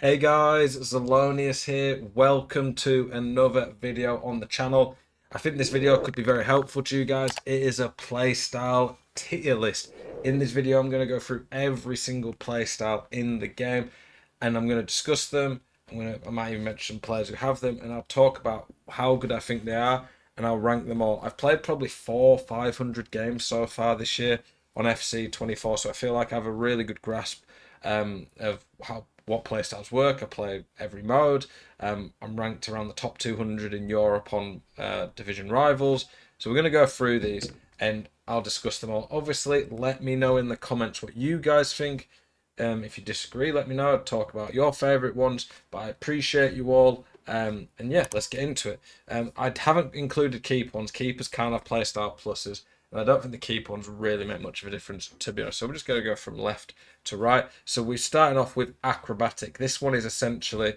Hey guys, Zelonius here. Welcome to another video on the channel. I think this video could be very helpful to you guys. It is a playstyle tier list. In this video, I'm going to go through every single playstyle in the game and I'm going to discuss them. I might even mention players who have them and I'll talk about how good I think they are and I'll rank them all. I've played probably 500 games so far this year on FC24, so I feel like I have a really good grasp of what playstyles work. I play every mode. I'm ranked around the top 200 in Europe on division rivals. So we're going to go through these and I'll discuss them all. Obviously, let me know in the comments what you guys think. If you disagree, let me know. I'll talk about your favourite ones, but I appreciate you all. And yeah, let's get into it. I haven't included keep ones. Keepers can have playstyle pluses. And I don't think the keeper ones really make much of a difference, to be honest. So we're just going to go from left to right. So we're starting off with acrobatic. This one is essentially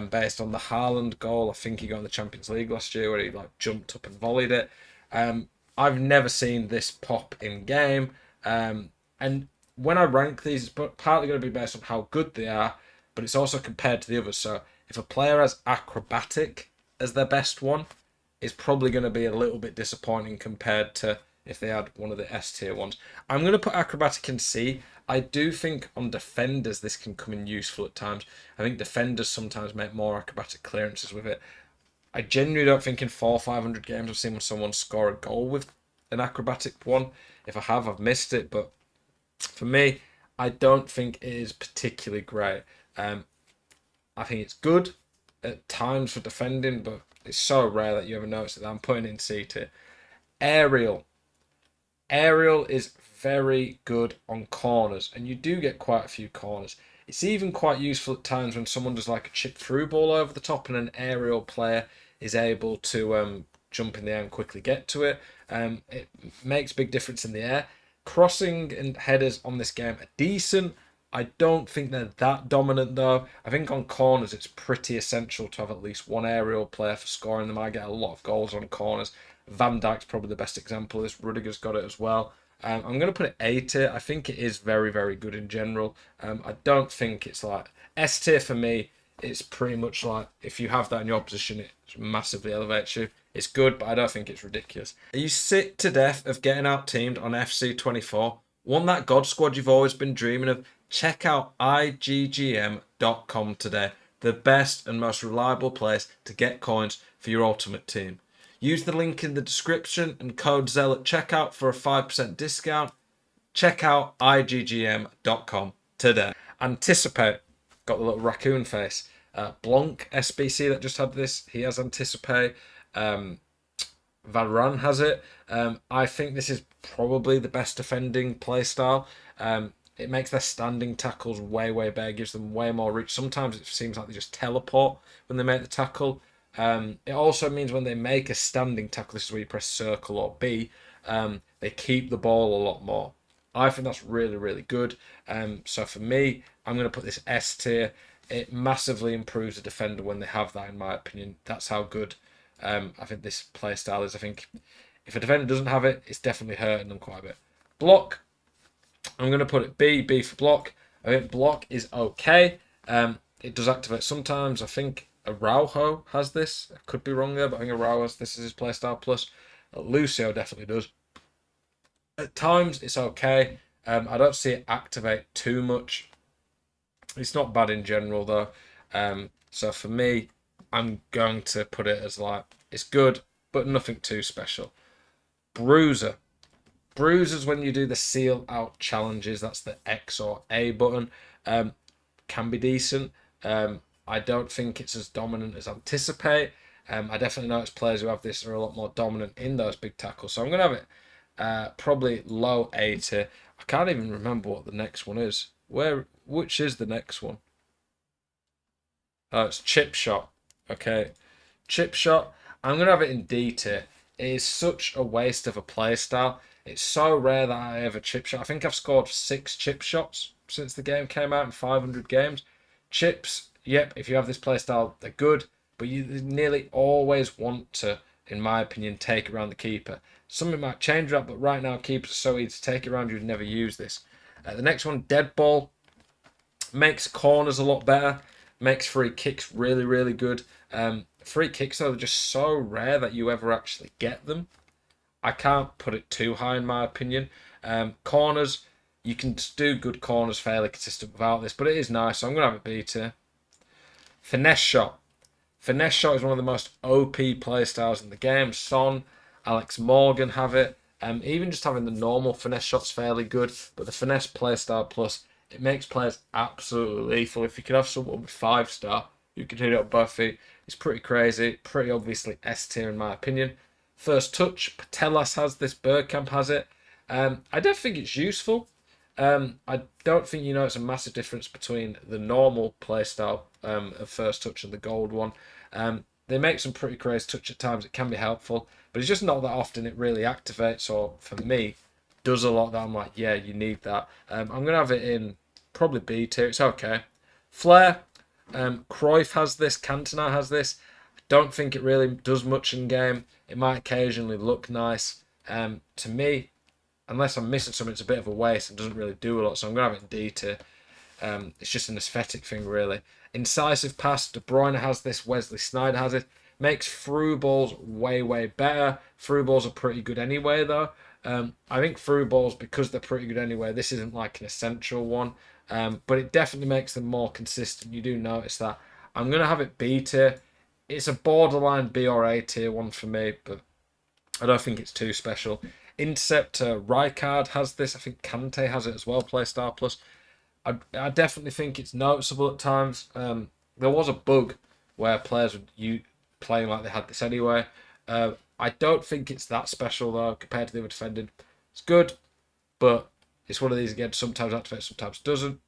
based on the Haaland goal. I think he got in the Champions League last year where he jumped up and volleyed it. I've never seen this pop in game. And when I rank these, it's partly going to be based on how good they are, but it's also compared to the others. So if a player has acrobatic as their best one, it's probably going to be a little bit disappointing compared to if they had one of the S tier ones. I'm going to put acrobatic in C. I do think on defenders this can come in useful at times. I think defenders sometimes make more acrobatic clearances with it. I genuinely don't think in 500 games I've seen someone score a goal with an acrobatic one. If I have, I've missed it. But for me, I don't think it is particularly great. I think it's good at times for defending, but it's so rare that you ever notice it. I'm putting it in C tier. Aerial. Aerial is very good on corners, and you do get quite a few corners. It's even quite useful at times when someone does like a chip through ball over the top and an aerial player is able to jump in the air and quickly get to it. It makes a big difference in the air. Crossing and headers on this game are decent. I don't think they're that dominant though. I think on corners it's pretty essential to have at least one aerial player for scoring them. I get a lot of goals on corners. Van Dijk's probably the best example of this. Rudiger's got it as well. I'm going to put it A tier. I think it is very, very good in general. I don't think it's like S tier for me. It's pretty much like if you have that in your position, it massively elevates you. It's good, but I don't think it's ridiculous. Are you sick to death of getting out teamed on FC24? Want that God squad you've always been dreaming of? Check out iggm.com today. The best and most reliable place to get coins for your ultimate team. Use the link in the description and code ZEL at checkout for a 5% discount. Check out iggm.com today. Anticipate. Got the little raccoon face. Blanc SBC that just had this. He has Anticipate. Varane has it. I think this is probably the best defending playstyle. It makes their standing tackles way, way better. Gives them way more reach. Sometimes it seems like they just teleport when they make the tackle. It also means when they make a standing tackle, this is where you press circle or B, they keep the ball a lot more. I think that's really, really good. So for me, I'm going to put this S tier. It massively improves the defender when they have that, in my opinion. That's how good I think this play style is. I think if a defender doesn't have it, it's definitely hurting them quite a bit. Block, I'm going to put it B for block. I think block is okay. It does activate sometimes. I think Araujo has this. I could be wrong there, but I think Araujo has this as his playstyle plus. Lucio definitely does. At times, it's okay. I don't see it activate too much. It's not bad in general, though. So for me, I'm going to put it as like, it's good, but nothing too special. Bruiser. Bruisers, when you do the seal out challenges, that's the X or A button, can be decent. I don't think it's as dominant as Anticipate. I definitely notice players who have this are a lot more dominant in those big tackles. So I'm going to have it probably low A tier. I can't even remember what the next one is. Which is the next one? Oh, it's Chip Shot. Okay. Chip Shot. I'm going to have it in D tier. It is such a waste of a play style. It's so rare that I have a chip shot. I think I've scored 6 chip shots since the game came out in 500 games. Chips, yep, if you have this playstyle, they're good, but you nearly always want to, in my opinion, take around the keeper. Something might change that, but right now keepers are so easy to take around, you'd never use this. The next one, dead ball, makes corners a lot better. Makes free kicks really, really good. Free kicks are just so rare that you ever actually get them. I can't put it too high in my opinion. Corners, you can do good corners fairly consistent without this, but it is nice, so I'm going to have it B tier. Finesse shot. Finesse shot is one of the most OP playstyles in the game. Son, Alex Morgan have it. Even just having the normal finesse shot's fairly good, but the finesse playstyle plus, it makes players absolutely lethal. If you can have someone with 5-star, you can hit it up both feet. It's pretty crazy. Pretty obviously S tier in my opinion. First touch, Patelas has this, Bergkamp has it. I don't think it's useful. I don't think it's a massive difference between the normal playstyle of first touch and the gold one. They make some pretty crazy touch at times. It can be helpful, but it's just not that often it really activates, or for me, does a lot that I'm like, yeah, you need that. I'm going to have it in probably B tier. It's okay. Flair, Cruyff has this, Cantona has this. I don't think it really does much in game. It might occasionally look nice. To me, unless I'm missing something, it's a bit of a waste and doesn't really do a lot. So I'm going to have it in D tier. It's just an aesthetic thing, really. Incisive pass, De Bruyne has this, Wesley Sneijder has it. Makes through balls way, way better. Through balls are pretty good anyway, though. I think through balls, because they're pretty good anyway, this isn't like an essential one. But it definitely makes them more consistent. You do notice that. I'm going to have it B tier. It's a borderline B or A tier one for me, but I don't think it's too special. Interceptor, Rijkaard has this. I think Kante has it as well, Playstyle Plus. I definitely think it's noticeable at times. There was a bug where players would playing like they had this anyway. I don't think it's that special though compared to the other defending. It's good, but it's one of these again. Sometimes activates, sometimes doesn't.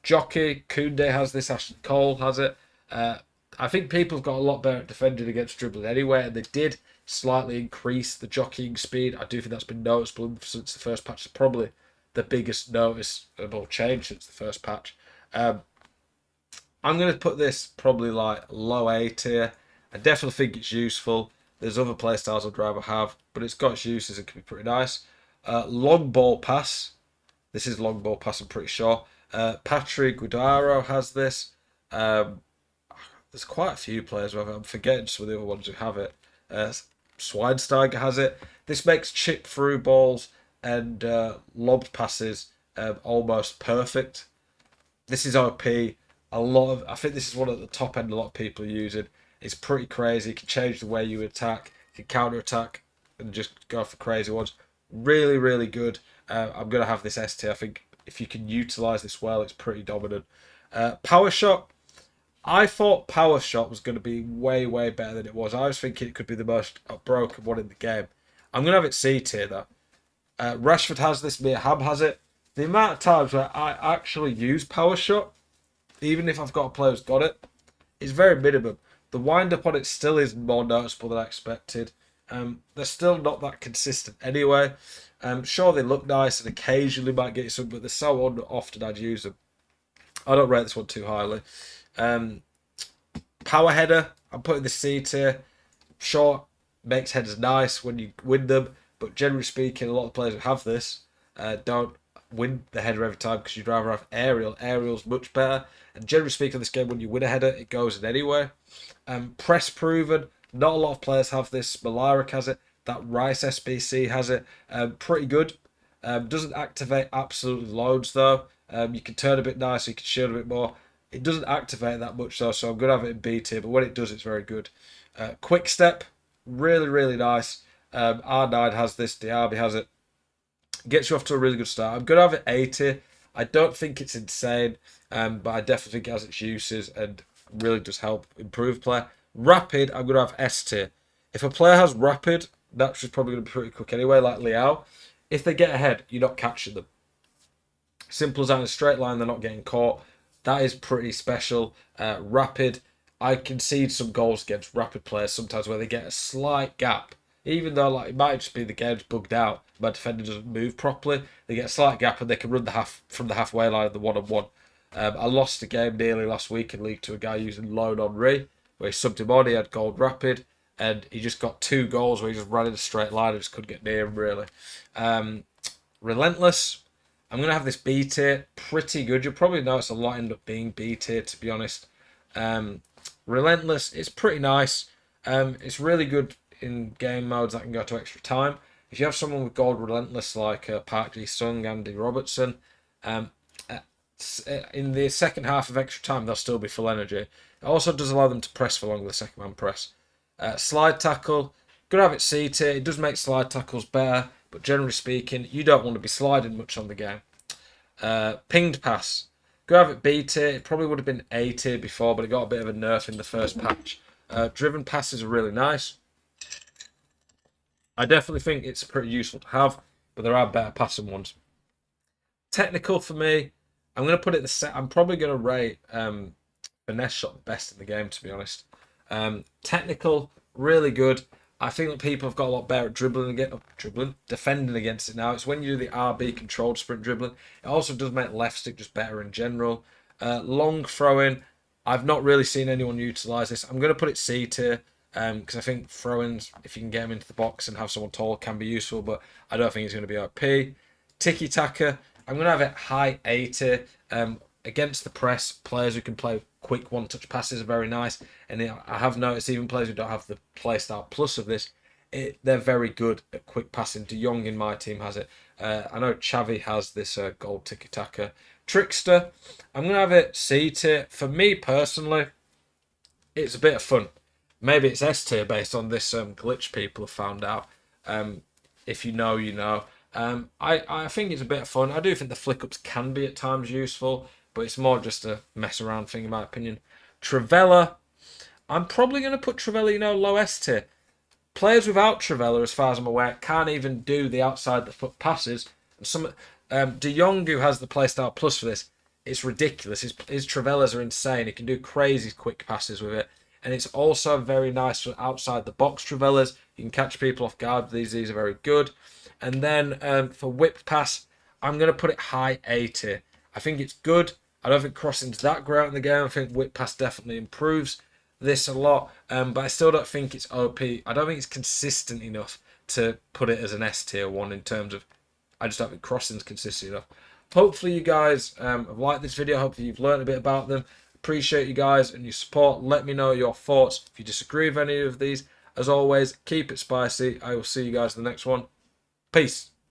Jockey, Koundé has this. Ashley Cole has it. I think people have got a lot better at defending against dribbling anyway, and they did slightly increase the jockeying speed. I do think that's been noticeable since the first patch. It's probably the biggest noticeable change since the first patch. I'm going to put this probably like low A tier. I definitely think it's useful. There's other playstyles I'd rather have, but it's got its uses and can be pretty nice. Long ball pass. This is long ball pass, I'm pretty sure. Patrick Guidaro has this. There's quite a few players who have it. I'm forgetting some of the other ones who have it. Schweinsteiger has it. This makes chip through balls and lobbed passes almost perfect. This is OP. I think this is one at the top end a lot of people are using. It's pretty crazy. You can change the way you attack. You can counter attack and just go for crazy ones. Really, really good. I'm going to have this ST. I think if you can utilise this well, it's pretty dominant. Power shot. I thought Power Shot was going to be way, way better than it was. I was thinking it could be the most broken one in the game. I'm going to have it C tier, though. Rashford has this, Mia Ham has it. The amount of times where I actually use Power Shot, even if I've got a player who's got it, is very minimum. The wind-up on it still is more noticeable than I expected. They're still not that consistent anyway. Sure, they look nice and occasionally might get you some, but they're so often I'd use them. I don't rate this one too highly. Power header, I'm putting the C tier. Sure, makes headers nice when you win them, but generally speaking, a lot of players who have this don't win the header every time because you'd rather have aerial. Aerial's much better, and generally speaking, in this game, when you win a header, it goes in anyway. Press proven, not a lot of players have this. Malaric has it. That Rice SBC has it. Pretty good. Doesn't activate absolutely loads though. You can turn a bit nicer, you can shield a bit more. It doesn't activate that much though, so I'm going to have it in B tier, but when it does, it's very good. Quick Step, really, really nice. R9 has this, Diaby has it. Gets you off to a really good start. I'm going to have it A tier. I don't think it's insane, but I definitely think it has its uses and really does help improve play. Rapid, I'm going to have S tier. If a player has Rapid, that's probably going to be pretty quick anyway, like Liao. If they get ahead, you're not catching them. Simple as that, in a straight line, they're not getting caught. That is pretty special. Rapid, I concede some goals against rapid players sometimes where they get a slight gap. Even though it might just be the game's bugged out, my defender doesn't move properly, they get a slight gap and they can run from the halfway line of the one-on-one. I lost a game nearly last week in League to a guy using Lone Henri, where he subbed him on, he had gold rapid, and he just got 2 goals where he just ran in a straight line and just couldn't get near him, really. Relentless. I'm going to have this B tier. Pretty good. You'll probably notice a lot end up being B tier, to be honest. Relentless, it's pretty nice. It's really good in game modes that can go to extra time. If you have someone with gold Relentless like Park Ji-sung, Andy Robertson, um, in the second half of extra time, they'll still be full energy. It also does allow them to press for longer, the second man press. Slide tackle, good to have it C tier. It does make slide tackles better, but generally speaking, you don't want to be sliding much on the game. Pinged pass, good to have it B tier. It probably would have been A tier before, but it got a bit of a nerf in the first patch. Driven passes are really nice. I definitely think it's pretty useful to have, but there are better passing ones. Technical for me, I'm going to put it the set. I'm probably going to rate finesse shot the best in the game, to be honest. Technical, really good. I think that people have got a lot better at defending against it now. It's when you do the RB controlled sprint dribbling. It also does make left stick just better in general. Long throwing, I've not really seen anyone utilise this. I'm going to put it C tier because I think throw-ins, if you can get them into the box and have someone tall, can be useful, but I don't think it's going to be OP. Tiki-taka, I'm going to have it high A tier. Against the press, players who can play quick one-touch passes are very nice. And I have noticed even players who don't have the Playstyle Plus of this, they're very good at quick passing. De Jong in my team has it. I know Xavi has this gold tiki-taka. Trickster, I'm going to have it C tier. For me personally, it's a bit of fun. Maybe it's S tier based on this glitch people have found out. If you know, you know. I think it's a bit of fun. I do think the flick ups can be at times useful, but it's more just a mess around thing in my opinion. Trivella, I'm probably going to put Trivella, low S tier. Players without Trivella, as far as I'm aware, can't even do the outside the foot passes. And some De Jong, who has the Playstyle Plus for this, it's ridiculous. His Trivellas are insane. He can do crazy quick passes with it. And it's also very nice for outside the box Trivellas. You can catch people off guard. These are very good. And then for whip pass, I'm going to put it high A tier. I think it's good. I don't think crossing's that great in the game. I think whip pass definitely improves this a lot. But I still don't think it's OP. I don't think it's consistent enough to put it as an S tier one in terms of, I just don't think crossing's consistent enough. Hopefully you guys have liked this video. Hopefully you've learned a bit about them. Appreciate you guys and your support. Let me know your thoughts. If you disagree with any of these, as always, keep it spicy. I will see you guys in the next one. Peace.